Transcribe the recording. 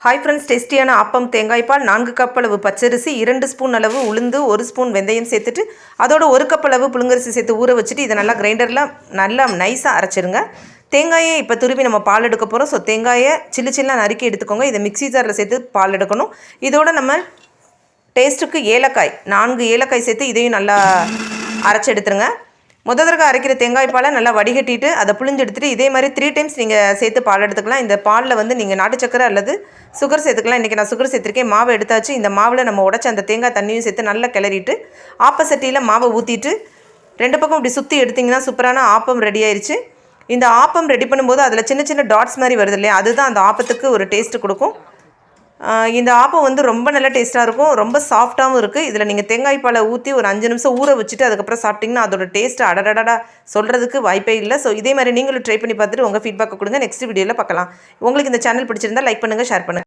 Hi friends, டேஸ்டியான ஆப்பம் தேங்காய் பால் 4 cup அளவு பச்சரிசி, 2 ஸ்பூன் அளவு உளுந்து, 1 ஸ்பூன் வெந்தயம் சேர்த்துட்டு அதோட 1 கப் அளவு புழுங்கரிசி சேர்த்து ஊற வச்சுட்டு இதை நல்லா கிரைண்டரில் நல்லா நைஸாக அரைச்சிருங்க. தேங்காயை இப்போ துருவி நம்ம பால் எடுக்க போகிறோம். ஸோ தேங்காயை சின்ன நறுக்கி எடுத்துக்கோங்க. இதை மிக்ஸி ஜாரில் சேர்த்து பால் எடுக்கணும். இதோட நம்ம டேஸ்ட்டுக்கு ஏலக்காய் 4 ஏலக்காய் சேர்த்து இதையும் நல்லா அரைச்சி எடுத்துருங்க. தடவை அரைக்கிற தேங்காய் பாலை நல்லா வடிகட்டிட்டு அதை புளிஞ்சு எடுத்துகிட்டு இதே மாதிரி 3 டைம்ஸ் நீங்கள் சேர்த்து பால் எடுத்துக்கலாம். இந்த பாலில் வந்து நீங்கள் நாட்டு சக்கரை அல்லது சுகர் சேர்த்துக்கலாம். இன்றைக்கி நான் சுகர் சேர்த்துருக்கேன். மாவை எடுத்தாச்சு. இந்த மாவில் நம்ம உடச்சி அந்த தேங்காய் தண்ணியும் சேர்த்து நல்லா கிளறிட்டு ஆப்பசட்டியில் மாவை ஊற்றிட்டு 2 பக்கம் இப்படி சுற்றி எடுத்திங்கன்னா சூப்பரான ஆப்பம் ரெடி ஆயிடுச்சு. இந்த ஆப்பம் ரெடி பண்ணும்போது அதில் சின்ன டாட்ஸ் மாதிரி வருது இல்லையா, அதுதான் அந்த ஆப்பத்துக்கு ஒரு டேஸ்ட்டு கொடுக்கும். இந்த ஆப்பம் வந்து ரொம்ப நல்ல டேஸ்ட்டாக இருக்கும், ரொம்ப சாஃப்டாகவும் இருக்குது. இதில் நீங்கள் தேங்காய் பாலை ஊற்றி ஒரு 5 நிமிஷம் ஊற வச்சுட்டு அதுக்கப்புறம் சாப்பிட்டிங்கன்னா அதோட டேஸ்ட்டு அடடடா சொல்கிறதுக்கு வாய்ப்பே இல்லை. ஸோ இதே மாதிரி நீங்களும் ட்ரை பண்ணி பார்த்துட்டு உங்கள் ஃபீட்பேக்கை கொடுங்க. நெக்ஸ்ட் வீடியோவில் பார்க்கலாம். உங்களுக்கு இந்த சேனல் பிடிச்சிருந்தால் லைக் பண்ணுங்கள், ஷேர் பண்ணுங்கள்.